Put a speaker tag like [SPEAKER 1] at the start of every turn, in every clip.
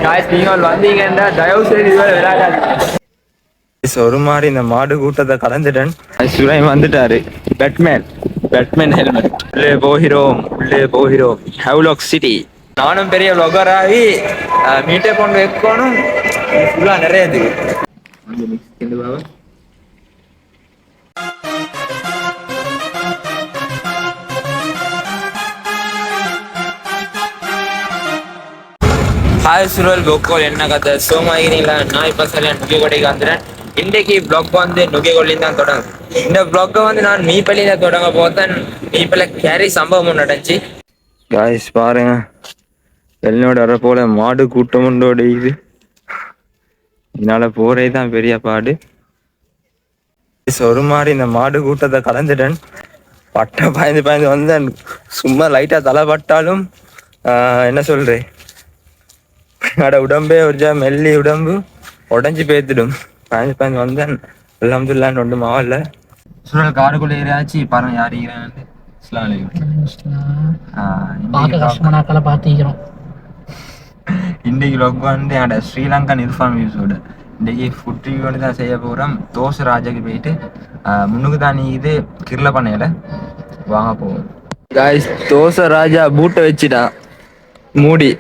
[SPEAKER 1] நீங்கள் வந்தீங்கன்னா தயவு செய்து இதுவரை விளையாடாதீங்க. ஒரு மாதிரி இந்த மாடு கூட்டத்தை கலந்துட்டேன். சுரை வந்துட்டாரு. Batman Batman helmet. உள்ளே போகிறோம் உள்ளே போகிறோம். Havelock city. நானும் பெரிய vlogger ஆகி மீட்டை கொண்டு வைக்கணும். ஃபுல்லா நிறைய இது. ஹாய் சுரல் கோகோல் என்ன கதை சோமாகிறீங்களா? நான் இப்போ சரியா நுகைகொடைக்கு வந்துட்டேன். இன்றைக்கு பிளாக் வந்து நுகைகொல்லின்னு தான் தொடங்கும். இந்த பிளாக்கை வந்து நான் மீப்பள்ளியில தொடங்க போத்தேன். மீப்பள்ள கேரி சம்பவம் நடந்துச்சு. காய்ஸ் பாருங்க, வெள்ளனோட வர போல மாடு கூட்டம் உண்டோட இது. என்னால போறே தான் பெரிய பாடு. ஒரு மாதிரி இந்த மாடு கூட்டத்தை கலந்துட்டேன். பட்டை பாய்ந்து பாய்ந்து வந்தேன். சும்மா லைட்டா தலை பட்டாலும் என்ன சொல்றேன், என்னோட உடம்பே ஒரு மெல்லி உடம்பு உடஞ்சி பேத்துடும். பாய்ந்து பாய்ந்து வந்தேன். அல்ஹம்துலில்லாஹ் ஒன்று மாவல்ல. சுரல் காருக்குள்ள ஏறியாச்சு. பாருங்க யார் இருக்கிறான்னு. இன்னைக்கு லொக் வந்து என்னோட ஸ்ரீலங்கன் இர்ஃபான் வியூஸோட இன்னைக்கு ஃபுட் ரிவ்யூ தான் செய்ய போகிறோம். தோசை ராஜாக்கு போயிட்டு முன்னுக்கு தான் நீ இது கிர்ல பண்ணையில வாங்க போவோம். காய்ஸ் தோசை ராஜா பூட்டை வச்சுட்டான் மூடி.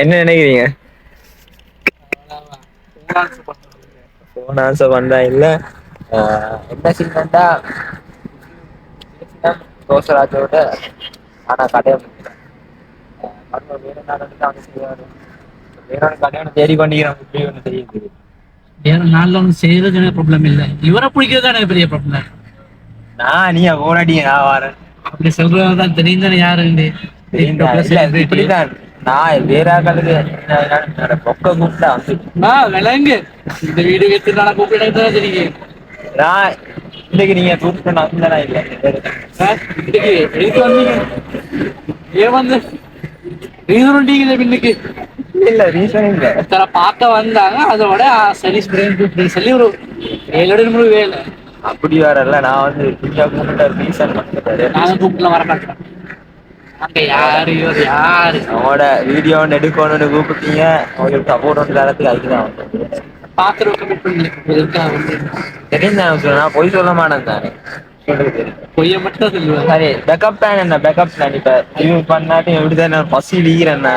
[SPEAKER 1] என்ன நினைக்கிறீங்க? போன ஆன்சர் பண்ணா இல்ல. என்ன சீன்டா தோசை ராஜாவோட ஆனா கடையை வேற கல்யாணம் தேடி கொண்டிருக்கிறேன். செய்யுது
[SPEAKER 2] வேற நாள்ல ஒன்று செய்யறது எனக்கு ப்ராப்ளம் இல்லை. இவரை பிடிக்கிறது தான் எனக்கு பெரிய ப்ராப்ளம்.
[SPEAKER 1] நான் நீ ஓடாடிங்க நான் வரேன்
[SPEAKER 2] அப்படி சொல்றதான் தெரியும் தானே யாருன்னு.
[SPEAKER 1] இப்படிதான் நான் வேற ஆக்களுக்கு பொக்க கூப்பிட்டா
[SPEAKER 2] விளங்கு இந்த வீடு வச்சு நான் கூப்பிட்டு தெரியும்.
[SPEAKER 1] நான் இன்னைக்கு நீங்க கூப்பிட்டு வந்தா இல்லை
[SPEAKER 2] இன்னைக்கு எழுத்து வந்தீங்க. ஏன் வந்து ரீசன் பின்னுக்கு
[SPEAKER 1] இல்ல ரீசன் இல்ல
[SPEAKER 2] சில பார்க்க வந்தாங்க. அதோட சரி சொல்லி ஒரு 7 வேலை
[SPEAKER 1] அப்படி வரல. நான் வந்து கூப்பிட்ட ரீசன்
[SPEAKER 2] நானும் கூப்பிட்டுல வர மாட்டேன். அங்க யாரு யாரு
[SPEAKER 1] அவனோட வீடியோ ஒன்று எடுக்கணும்னு கூப்பிட்டீங்க. அவங்களுக்கு சப்போர்ட் ஒன்று தரத்துக்கு அதுக்குதான் தெரியும். நான் பொய் சொல்ல மாட்டேன் தானே.
[SPEAKER 2] பொய்ய மட்டும் சொல்லுவேன்.
[SPEAKER 1] சரி பேக்கப் பிளான் என்ன? பேக்கப் பிளான் இப்ப இது பண்ணாட்டி எப்படிதான் நான் பசி லீகிறேன்னா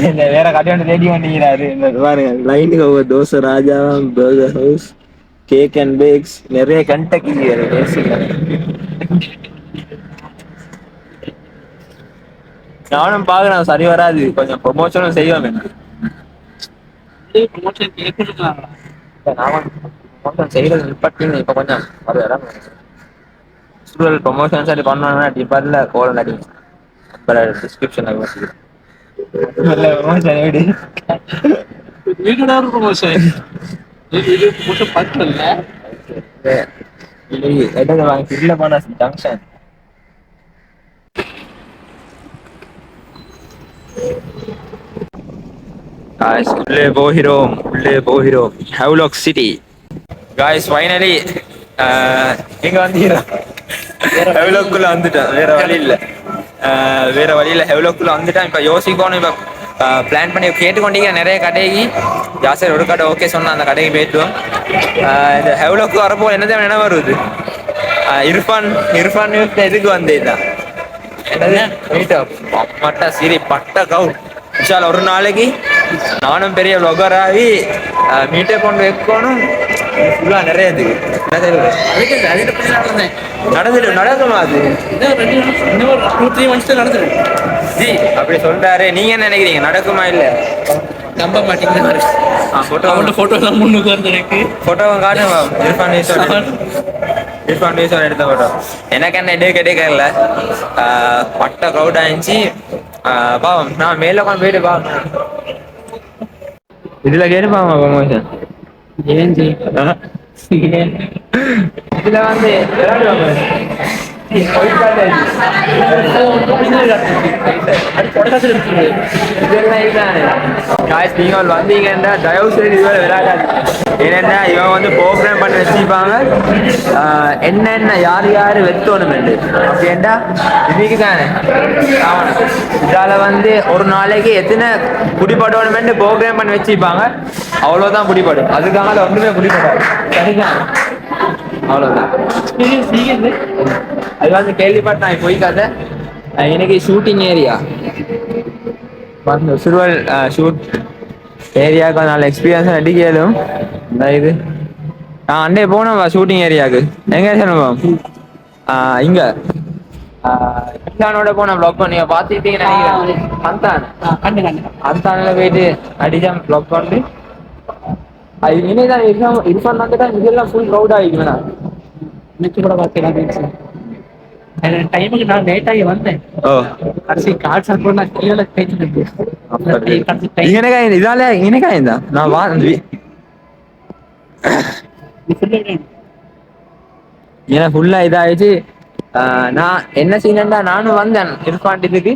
[SPEAKER 1] இந்த வேற கடையோட தேடி பண்ணிக்கிறாரு. பாருங்க லைனுக்கு ஒவ்வொரு Dosa Raja burger house cake and bakes நிறைய கண்டக்கி நானும் பாக்குறேன். சரி வராது. கொஞ்சம் ப்ரொமோஷனும் செய்வோம். செய்யறது நிப்பட்டிங்க. இப்ப கொஞ்சம் ஸ்டூடல் ப்ரொமோஷன் சரி பண்ணோம்னா டிபார்ட்ல கோல் அடி டிஸ்கிரிப்ஷன்ல ஜங்ஷன் உள்ளே போகிறோம் உள்ளே போகிறோம். Havelock city. காய்ஸ் ஃபைனலி இங்க வந்தீங்களா? ஹெவ்லாக்குள்ள வந்துட்டேன். வேற வழி இல்லை. வேற வழியில ஹெவ்லாக்குள்ள வந்துட்டேன். இப்ப யோசிக்கணும். இப்ப பிளான் பண்ணி கேட்டுக்கொண்டீங்க நிறைய கடைக்கு. ஜாஸ்தி ஒரு கடை ஓகே சொன்னா அந்த கடைக்கு போயிட்டுவோம். இந்த ஹெவ்லாக்கு வரப்போ என்னதான் நினைவு வருது. இர்ஃபான் எதுக்கு வந்தேதான் மட்டா சிரி பட்ட கவுட். விஷால் ஒரு நாளைக்கு நானும் பெரிய vlogger ஆகி மீட்டை கொண்டு வைக்கணும். ஃபுல்லா நிறைய இது நடக்குமா? அது
[SPEAKER 2] 2-3 months நடந்துடும்
[SPEAKER 1] ஜி அப்படி சொல்றாரு. நீங்க என்ன நினைக்கிறீங்க? நடக்குமா? இல்ல
[SPEAKER 2] நம்ப மாட்டீங்க. போட்டோ எல்லாம் முன்னுக்கு வருது. எனக்கு
[SPEAKER 1] போட்டோவும் காட்டுங்க. இர்ஃபான் எடுத்த போட்டோ எனக்கு என்ன எடுக்கல. பட்ட க்ரௌட் ஆயிடுச்சு. பாவம் நான் மேல உட்காந்து போயிட்டு பாவம் இதுல கேட்டுப்பாங்க ப்ரமோஷன் இதுல வந்து விளையாடுவாங்க.
[SPEAKER 2] அது தொடக்கத்தில் இருக்குது.
[SPEAKER 1] நீங்கள் வந்தீங்கன்னா தயவு செய்து இதுவரை விளையாடாது. ஏன்னா இவன் வந்து ப்ரோக்ராம் பண்ணி வச்சுப்பாங்க என்னென்ன யார் யார் வெத்தணும் அப்படின்டா இதுக்கு தானே இதால வந்து ஒரு நாளைக்கு எத்தனை குடிப்படணுமென்று ப்ரோக்ராம் பண்ணி வச்சுப்பாங்க. அவ்வளோதான் குடிப்படும். அதுக்காக ஒன்றுமே குடிப்படாது. சரிதான், அவ்வளோதான். அது வந்து கேள்விப்பட்டேன் போய்க்காத. இன்னைக்கு ஷூட்டிங் ஏரியா வந்து சிறுவல் ஷூட் ஏரியாவுக்கு நல்ல எக்ஸ்பீரியன்ஸ் அடிக்கலும். இந்த இது அண்டே போனவா ஷூட்டிங் ஏரியாவுக்கு எங்கே சொன்னோம் இங்க இன்சானோட போன ப்ளாக் பண்ணி பார்த்துட்டீங்கன்னு நினைக்கிறேன். அந்தானில் போயிட்டு அடிச்சான் ப்ளாக் பண்ணி இன்னைதான் இர்ஃபான் வந்துட்டான். இதெல்லாம் ஃபுல் க்ரௌட் ஆகிக்குவேண்ணா.
[SPEAKER 2] இன்னைக்கு கூட பார்க்கலாம். டைமுக்கு நான் லேட் ஆகி வந்தேன். கடைசி கால் சாப்பிட நான் கீழே பேசிட்டு
[SPEAKER 1] இதால இனக்காய்ந்தா நான் வா ஏன்னா ஃபுல்லா இதாயிடுச்சு. நான் என்ன செய்யணும்டா நானும் வந்தேன் இர்ஃபான் இதுக்கு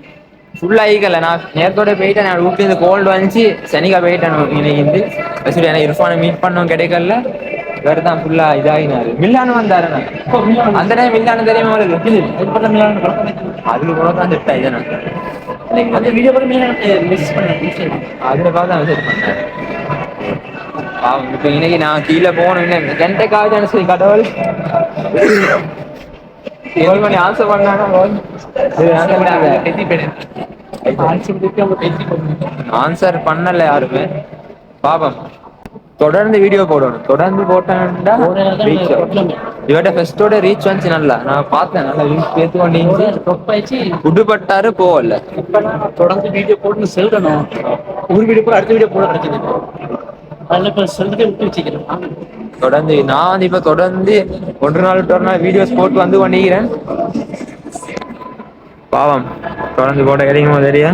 [SPEAKER 1] ஃபுல்லா ஈக்கல. நான் நேரத்தோட போயிட்டேன். நான் வீட்டுல இருந்து கோல்டு வந்துச்சு. சனிக்கா போயிட்டேன் இன்னைக்கு சரி. எனக்கு இர்ஃபானை மீட் பண்ணவும் கிடைக்கல. வேறு தான் ஃபுல்லா இதாகினாரு. மில்லானு வந்தாரு. அந்த டைம் மில்லானு தெரியுமா உங்களுக்கு? அதுக்கு கூட தான் செட் ஆயிடுச்சு.
[SPEAKER 2] அந்த வீடியோ கூட மிஸ் பண்ணேன்.
[SPEAKER 1] அதுல பார்த்து மெசேஜ் பண்ணேன். இப்போ இன்னைக்கு நான் கீழே போகணும். கெண்டைக்காவது சரி கடவுள் கால் பண்ணி ஆன்சர் பண்ணாங்க. ஆன்சர் பண்ணல யாருமே. பாப்போம். தொடர்ந்து வீடியோ போடணும். தொடர்ந்து போட்டேன்டா இவட்ட ஃபெஸ்டோட ரீச் வந்துச்சு. நல்லா நான் பார்த்தேன். நல்லா ரீச் பேத்து கொண்டு குடுபட்டாரு போகல.
[SPEAKER 2] இப்ப நான் தொடர்ந்து வீடியோ போட்டு செல்றணும். ஒரு வீடியோ போட அடுத்த வீடியோ போட கிடைச்சது. அதில் இப்போ செல்றதே விட்டு வச்சுக்கிறேன்.
[SPEAKER 1] தொடர்ந்து நான் வந்து இப்ப தொடர்ந்து ஒரு நாள் வீடியோஸ் போட்டு வந்து கொண்டிருக்கிறேன். பாவம் தொடர்ந்து போட்ட கிடைக்குமோ தெரியா.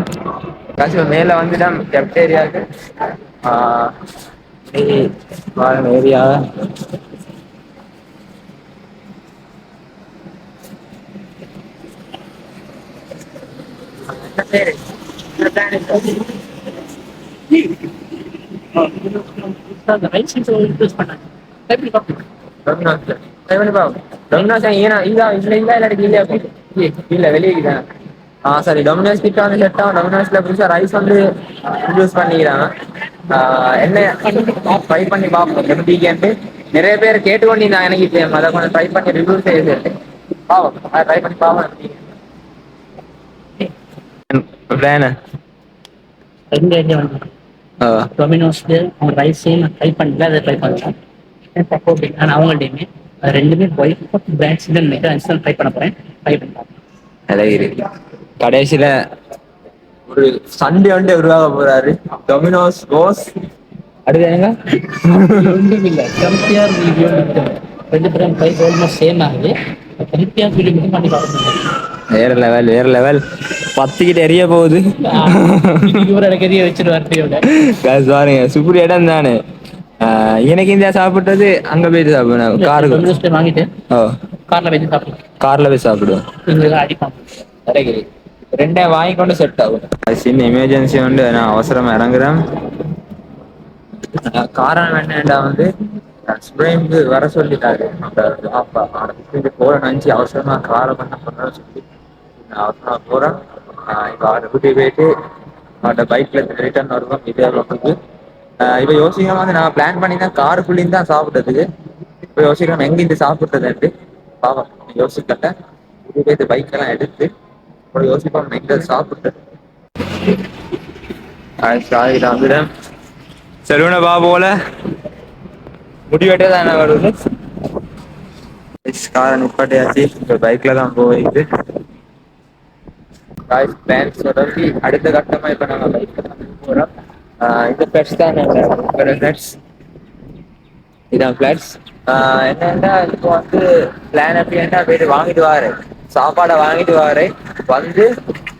[SPEAKER 1] காசு மேல வந்துட்டான் கெப்டேரியாவுக்கு. ஏரியா வெளியே சரி. டொமினோஸ் கிட்ட வந்து செட் ஆகும். டொமினோஸ்ல புதுசா ரைஸ் வந்து இன்ட்ரூஸ் பண்ணிக்கிறாங்க. என்ன ட்ரை பண்ணி பார்ப்போம் எப்படி கேட்டு நிறைய பேர் கேட்டுக்கொண்டிருந்தாங்க. எனக்கு இப்போ அதை கொஞ்சம் ட்ரை பண்ணி ரிவ்யூ செய்ய பாவம். அதை ட்ரை பண்ணி பாவம்.
[SPEAKER 2] டொமினோஸ்ல அவங்க ரைஸ் நான் ட்ரை பண்ணல. அதை ட்ரை பண்ணேன். நான் அவங்கள்டையுமே ரெண்டுமே பிராண்ட்ஸ் ட்ரை பண்ண போறேன். ட்ரை பண்ணி
[SPEAKER 1] கடைசியில ஒரு சண்டே வந்து உருவாக போறாரு. டொமினோஸ் போஸ் அடுத்து என்னங்க
[SPEAKER 2] ஒன்றும் இல்லை. கம்பேர் வீடியோ ரெண்டு பேரும் ப்ரைஸ் ஆல்மோஸ்ட் சேம் ஆகுது. கம்பேர் வீடியோ மட்டும் பண்ணி பார்க்கணும்.
[SPEAKER 1] வேற லெவல் வேற லெவல். 10 கிட்ட எரிய போகுது.
[SPEAKER 2] எரிய வச்சிருவாரு.
[SPEAKER 1] பாருங்க சூப்பர் இடம் தானே. எனக்கு இந்த சாப்பிட்டது அங்க போயிட்டு சாப்பிடுவேன். காருக்கு
[SPEAKER 2] வாங்கிட்டு கார்ல போய் சாப்பிடுவேன். அடிப்பான்
[SPEAKER 1] ரெண்டே வாங்கிக்கொண்டு செட் ஆகும். சின்ன எமர்ஜென்சி வந்து நான் அவசரமா இறங்குறேன். காரணம் என்னடா வந்து ஸ்ப்ரேக்கு வர சொல்லிட்டாரு. போற நினைச்சு அவசரமா காரை பண்ண சொல்லி அவசரமா போறேன். இப்போ அவரை கூட்டி போயிட்டு அவர்கிட்ட பைக்ல ரிட்டர்ன் வருவோம். இதே பக்கத்துக்கு இப்போ யோசிக்காம வந்து நான் பிளான் பண்ணி தான் காருக்குள்ளேயும் தான் சாப்பிட்டதுக்கு. இப்போ யோசிக்காம எங்கிருந்து சாப்பிட்டதுன்ட்டு பாவம் யோசிக்கல. கூட்டி போயிட்டு பைக் எல்லாம் எடுத்து யோசிப்பாங்க எங்க சாப்பிட்டு வந்துடும். செலவுன பாபோல முடிவெட்டே தான் என்ன வருது. காரை நிப்பாட்டியாச்சு. இப்போ பைக்ல தான் போயிட்டு தொடர்ந்து அடுத்த கட்டமா இப்ப நாங்க பைக்ல தான் போறோம். இந்த பிளட்ஸ் தான் பிளட்ஸ். இதான் பிளட்ஸ். என்னன்னா இப்போ வந்து பிளான் எப்படின்னா போயிட்டு வாங்கிட்டு வாரு சாப்பாடை வாங்கிட்டு வாரு வந்து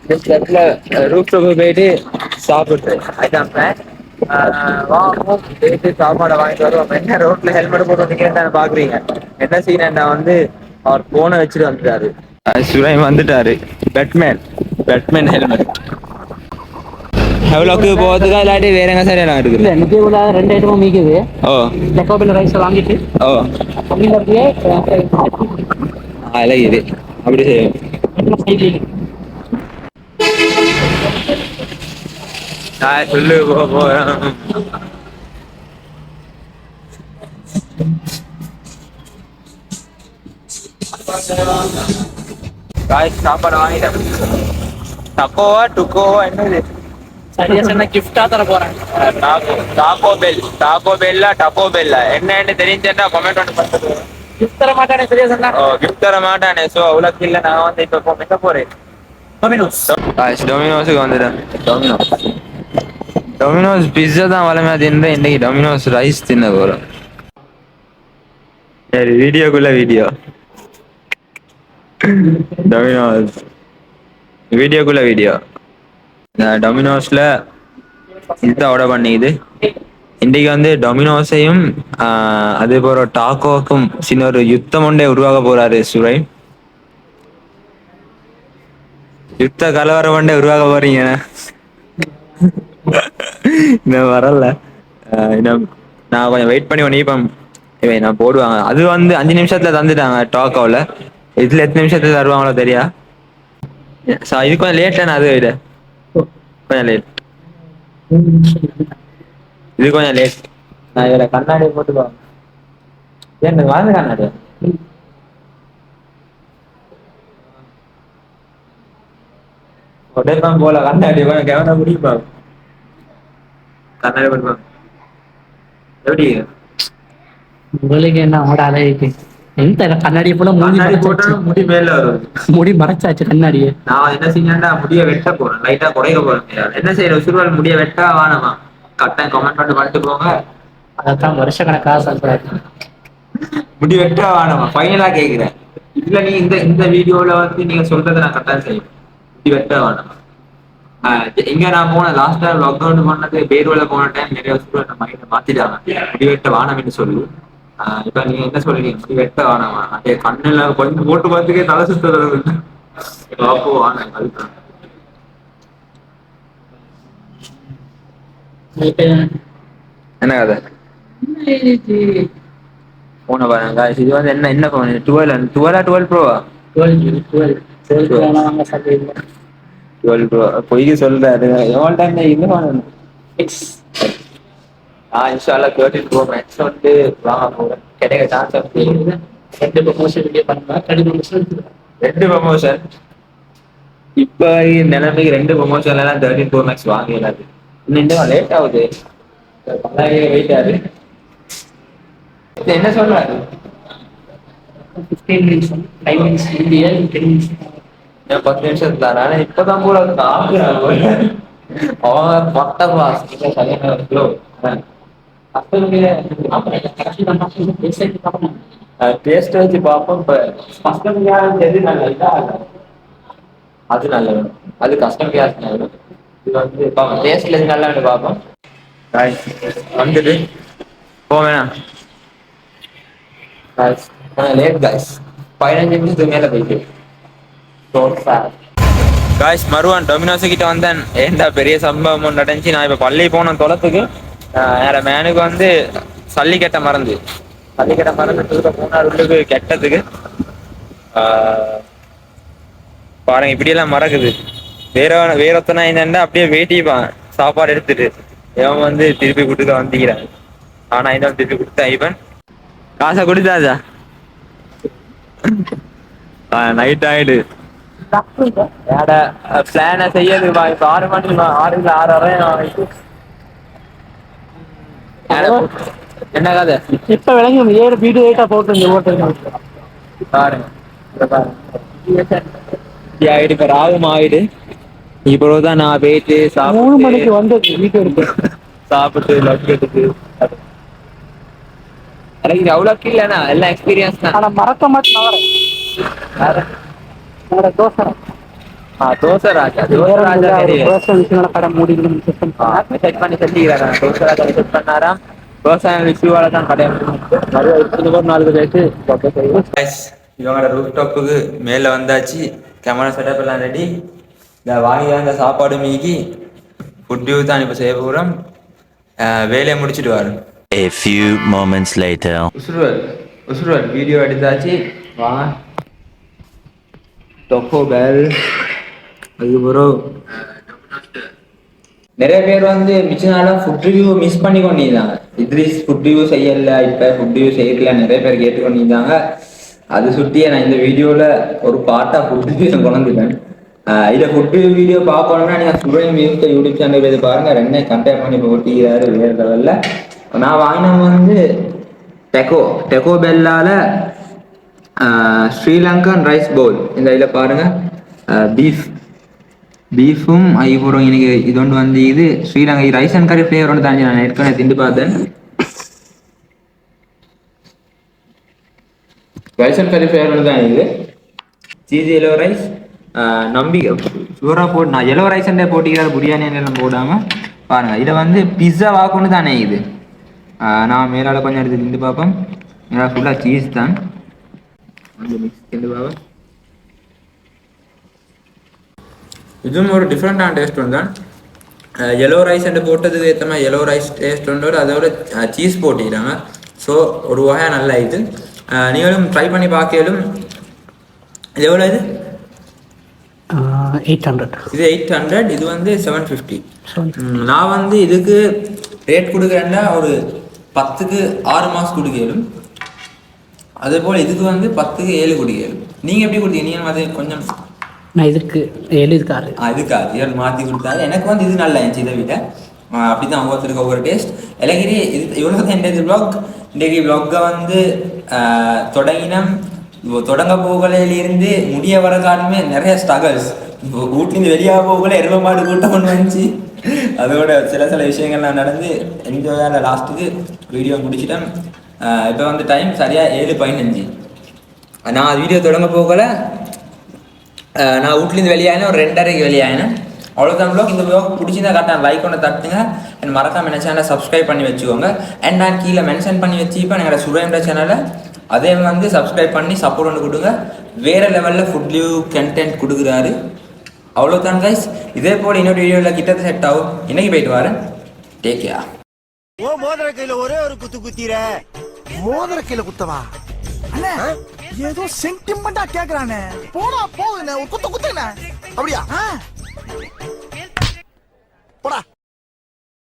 [SPEAKER 1] இடத்துல ரூப் போயிட்டு சாப்பிட்டு அதுதான் பிளான். வாங்குவோம் போயிட்டு சாப்பாடை வாங்கிட்டு வருவோம். என்ன ரோட்ல ஹெல்மெட் போட்டு வந்தீங்கன்னு பாக்குறீங்க. என்ன செய்யணும்னா வந்து அவர் போனை வச்சுட்டு வந்துட்டாரு. சுரைம் வந்துட்டாரு. Batman helmet. ஹெவ்லாக்கு போகிறதுக்கா இல்லாட்டி வேற எங்க சரி எல்லாம் இருக்குது?
[SPEAKER 2] இல்லை எனக்கு இவ்வளோ 2 ஐட்டமும் மீக்குது.
[SPEAKER 1] ஓ
[SPEAKER 2] டெக்கோபில் ரைஸ் வாங்கிட்டு
[SPEAKER 1] ஓ
[SPEAKER 2] தமிழ்நாட்டிலே
[SPEAKER 1] அழகிது அப்படி செய்யும். நான் சொல்லு போறேன். சாப்பாடு வாங்கிட்டேன். டக்கோவா டுக்கோவா என்னது
[SPEAKER 2] சரியா சொன்னா கிஃப்டா தர போறேன்.
[SPEAKER 1] டாகோ பெல்லா என்னன்னு தெரிஞ்சா கமெண்ட் ஒன்று பண்ணுறது.
[SPEAKER 2] கிஃப்ட் தர மாட்டானே சரியா சொன்னா.
[SPEAKER 1] ஓ கிஃப்ட் தர மாட்டானே. ஸோ அவ்வளோக்கு இல்லை. நான் வந்து இப்போ மெத்த போறேன். டொமினோஸுக்கு வந்துட்டேன். டொமினோஸ் பிஸ்ஸா தான் வளமையா தின்னு. இன்னைக்கு டொமினோஸ் ரைஸ் தின்ன போறோம். சரி வீடியோக்குள்ள வீடியோ. டொமினோஸ் வீடியோக்குள்ள வீடியோ. டொமினோஸ்ல இதுதான் ஆர்டர் பண்ணிக்குது. இன்றைக்கு வந்து டொமினோஸையும் அதே போல டாக்கோக்கும் சின்ன ஒரு யுத்தம் ஒன்றே உருவாக போறாரு சுரை. யுத்த கலவரம் ஒன்றே உருவாக போறீங்க. இன்னும் வரல. நான் கொஞ்சம் வெயிட் பண்ணி ஒன்னிப்பேன். நான் போடுவாங்க. அது வந்து 5 நிமிஷத்துல தந்துட்டாங்க டாக்கோவில். இதுல எத்தனை நிமிஷத்துல தருவாங்களோ தெரியா. இது கொஞ்சம் லேட்டான. அது விட கொஞ்சம் லேட். இது கொஞ்சம் லேட். நான் இதுல கண்ணாடி போட்டுக்குவாங்க. ஏன் வாழ்ந்த கண்ணாடி உடைப்பான் போல. கண்ணாடி கேமரா முடியுமா? கண்ணாடி போட்டுப்பாங்க. எப்படி
[SPEAKER 2] உங்களுக்கு என்ன அவட அழகு எந்த கண்ணாடியை போல
[SPEAKER 1] முடி மேல வரும்.
[SPEAKER 2] முடி மறைச்சாச்சு கண்ணாடியை.
[SPEAKER 1] நான் என்ன செஞ்சேன்னா முடிய வெட்ட போறேன். லைட்டா குறைக்க போறேன். என்ன செய்யற சுருவால் முடிய வெட்டா வானமா கரெக்டா கமெண்ட் பண்ணிட்டு போங்க.
[SPEAKER 2] அதான் வருஷக்கணக்காக சொல்றாரு.
[SPEAKER 1] முடி வெட்டா வானமா ஃபைனலா கேக்குறேன். இல்ல நீ இந்த வீடியோல வந்து நீங்க சொல்றதை நான் கரெக்டா செய்வேன். முடி வெட்டா வானமா. இங்க நான் போன லாஸ்ட் டைம் லாக்டவுன் பண்ணது பேர்வல போன டைம் நிறைய சுருவால் மைண்ட மாத்திட்டாங்க. முடி வெட்ட வானம்னு சொல்லி. இப்ப நீங்க என்ன சொல்றீங்க? முடி வெட்ட வானமா? அதே கண்ணுல கொஞ்சம் போட்டு பார்த்துக்கே தலை சுத்துறது. பாப்போ வானம் அதுதான். என்ன கதை போன பாருங்க. இது வந்து என்ன போன்? 12 ப்ரோவா? 12 ப்ரோ பொய்க்கு சொல்றாரு. எவ்வளோ டைம் இன்னும் இன்ஷால்லா 13 ப்ரோ மேக்ஸ் வந்து வாங்க போகிறேன். கிடைக்க சான்ஸ் வந்து 2 ப்ரமோஷன். இப்போ நிலைமைக்கு 2 ப்ரமோஷன்ல 13 ப்ரோ மேக்ஸ் வாங்கிடாது. இன்னும் லேட் ஆகுது. வெயிட் ஆகுது. என்ன சொல்றாரு?
[SPEAKER 2] 15 நிமிஷம் 5 நிமிஷம் 10 நிமிஷம்
[SPEAKER 1] 10 நிமிஷம் தானே. இப்பதான் கூட அவன் மொத்த கிளாஸ் டேஸ்ட் வச்சு பார்ப்போம். இப்ப அது நல்லது. அது கஸ்டம் கேஸ். இது வந்து டேஸ்ட்ல இருந்து நல்லா பார்ப்போம். வந்துட்டு போவேணா லேட் காய்ஸ். 15 நிமிஷத்துக்கு மேல போயிட்டு காய்ஸ் மறுவான் டொமினோஸ் கிட்ட வந்தேன். ஏண்டா பெரிய சம்பவம் நடந்துச்சு. நான் இப்ப பள்ளி போன தொலைத்துக்கு வேற மேனுக்கு வந்து சல்லி கட்ட மறந்து போனார் உள்ளுக்கு கெட்டதுக்கு. பாருங்க இப்படியெல்லாம் மறக்குது. வேறொத்தனா என்னண்டா அப்படியே வேட்டிப்பான் சாப்பாடு எடுத்துட்டு இவன் வந்து திருப்பி கொடுக்க வந்திக்கிறான். ஆனா இவன் திருப்பி கொடுத்தா இவன் காசை கொடுத்தாதா. நைட் ஆயிடு பிளான செய்யறது. இப்ப 6 மணி 6 இல்ல 6:30 என்ன கதை
[SPEAKER 2] இப்ப விளங்கி 7 வீடியோ 8 போட்டு
[SPEAKER 1] பாருங்க. ஆயிடு இப்ப ராகும் ஆயிடு. இப்பதான் நான் போயிட்டு
[SPEAKER 2] 3 மணிக்கு வந்து வீடியோ எடுத்து
[SPEAKER 1] சாப்பிட்டு லக் எடுத்து எனக்கு அவ்வளோக்கு இல்லைண்ணா. எல்லாம் எக்ஸ்பீரியன்ஸ் தான்.
[SPEAKER 2] ஆனா மறக்க மாட்டேன். தோசை
[SPEAKER 1] தோசை ராஜா
[SPEAKER 2] கடை மூடி
[SPEAKER 1] செட் பண்ணி செஞ்சுக்கிறாங்க. தோசை ராஜா செட் பண்ணாராம். விவசாயம் விசுவால தான் கடை 4 பேருக்கு இவங்களோட ரூஃப் டாப்புக்கு மேலே வந்தாச்சு. கேமரா செட்டப் எல்லாம் ரெடி. இந்த வாங்கி அந்த சாப்பாடு மீக்கி ஃபுட் வியூ தான் இப்போ செய்ய போகிறோம். வேலையை முடிச்சுட்டு வரோம்.
[SPEAKER 3] A few moments later.
[SPEAKER 1] உசுருவல் வீடியோ எடுத்தாச்சு. வாங்க டொக்கோ பெல். அதுக்கப்புறம் நிறைய பேர் வந்து மிச்ச நாளாக ஃபுட் ரிவ்யூ மிஸ் பண்ணி கொண்டிருந்தாங்க. இத்ரிஸ் ஃபுட் ரிவ்யூ செய்யல, இப்போ ஃபுட் ரிவ்யூ செய்யல நிறைய பேர் கேட்டுக்கொண்டிருந்தாங்க. அது சுட்டியே நான் இந்த வீடியோவில் ஒரு பார்ட்டாக ஃபுட் ரிவ்யூ கொண்டுட்டேன். இதை ஃபுட் ரிவ்யூ வீடியோ பார்க்கணும்னா நீங்கள் சுப்ரீம் மியூசிக் யூடியூப் சேனல் போய் பாருங்கள். ரெண்டையும் கம்பேர் பண்ணி போட்டிக்கிறாரு வேறு லெவலில். நான் வாங்கினவங்க வந்து டெக்கோ பெல்லால ஸ்ரீலங்கன் ரைஸ் பவுல். இந்த இதில் பாருங்கள் பீஃபும் அதுக்கப்புறம் எனக்கு இது ஒன்று வந்து இது ஸ்ரீலங்கா ரைஸ் அண்ட் கறி ஃப்ளேவர் ஒன்று தாண்டி நான் ஏற்கனவே திண்டு பார்த்தேன். ரைஸ் அண்ட் கறி ஃப்ளேவர் ஒன்று தான் இது. சீஸ் எல்லோ ரைஸ் நம்பிக்கை சூறாக போட்டு நான் எல்லோ ரைஸ் அண்டே போட்டிக்கிறார் பிரியாணி எல்லாம் போடாமல் பாருங்கள். இதை வந்து பிஸ்ஸா வாக்குன்னு தானே இது. நான் மேலால் கொஞ்சம் எடுத்து திண்டு பார்ப்போம். மேலே ஃபுல்லாக சீஸ் தான். கொஞ்சம் மிக்ஸ் திண்டு பார்ப்போம். இதுவும் ஒரு டிஃப்ரெண்ட்டான டேஸ்ட் ஒன்று தான். எல்லோ ரைஸ் அண்டு போட்டதுக்கு ஏற்ற மாதிரி எல்லோ ரைஸ் டேஸ்ட் ஒன்றோடு அதோட சீஸ் போட்டிக்கிறாங்க. ஸோ ஒரு வகையாக நல்லா இது. நீங்களும் ட்ரை பண்ணி பார்க்கலும். இது எவ்வளோ இது
[SPEAKER 2] 800.
[SPEAKER 1] இது 800. இது வந்து 750. நான் வந்து இதுக்கு ரேட் கொடுக்குறேன்னா ஒரு 10க்கு 6 மாதம் கொடுக்கலும். அதே போல் இதுக்கு வந்து 10க்கு 7 கொடுக்கலும். நீங்கள் எப்படி கொடுத்தீங்க? நீங்கள் அது கொஞ்சம்
[SPEAKER 2] நான் இதுக்கு 7 இருக்காரு.
[SPEAKER 1] இதுக்கு அது மாற்றி கொடுத்தாரு. எனக்கு வந்து இது நல்லா இருந்துச்சு இதை விட. அப்படி தான் ஒவ்வொருத்தருக்கு ஒவ்வொரு டேஸ்ட். இலகிரி இது இவ்வளோ தான் இந்த விளாக். இன்றைக்கு விளாக்கை வந்து தொடங்க போகலையிலிருந்து முடிய வர காலமே நிறைய ஸ்ட்ரகல்ஸ். வீட்லேருந்து வெளியாக போகல எருவ மாடு கூட்டம் ஒன்று வந்துச்சு. அதோட சில விஷயங்கள்லாம் நடந்து என்ஜாயான லாஸ்ட்டுக்கு வீடியோ முடிச்சிட்டேன். இப்போ வந்து டைம் சரியாக 7:15. நான் வீடியோ தொடங்க போகலை. நான் வீட்லேருந்து வெளியாகினேன் ஒரு 2:30க்கு வெளியாகினேன். அவ்வளோதான் ப்ளாக். இந்த ப்ளாக் பிடிச்சிருந்தா கரெக்டாக லைக் ஒன்று தட்டுங்க. அண்ட் மறக்காம என்ன சேனலை சப்ஸ்கிரைப் பண்ணி வச்சுக்கோங்க. அண்ட் நான் கீழே மென்ஷன் பண்ணி வச்சுப்பேன் எங்களோட சுரேந்திர சேனலை. அதே வந்து சப்ஸ்கிரைப் பண்ணி சப்போர்ட் ஒன்று கொடுங்க. வேறு லெவலில் ஃபுட் ரிவ்யூ கண்டென்ட் கொடுக்குறாரு. அவ்வளோதான் கைஸ். இதே போல் இன்னொரு வீடியோவில் கிட்டத்தட்ட செட் ஆகும். இன்னைக்கு போயிட்டு வரேன். Take care.
[SPEAKER 4] மோதிர கையில ஒரே ஒரு குத்து குத்திர. மோதிர கையில குத்தவா? அண்ணே ஏதோ சென்டிமெண்டா கேக்குறானே. போடா போகுதுண்ணே ஒரு குத்து குத்துண்ணே. அப்படியா?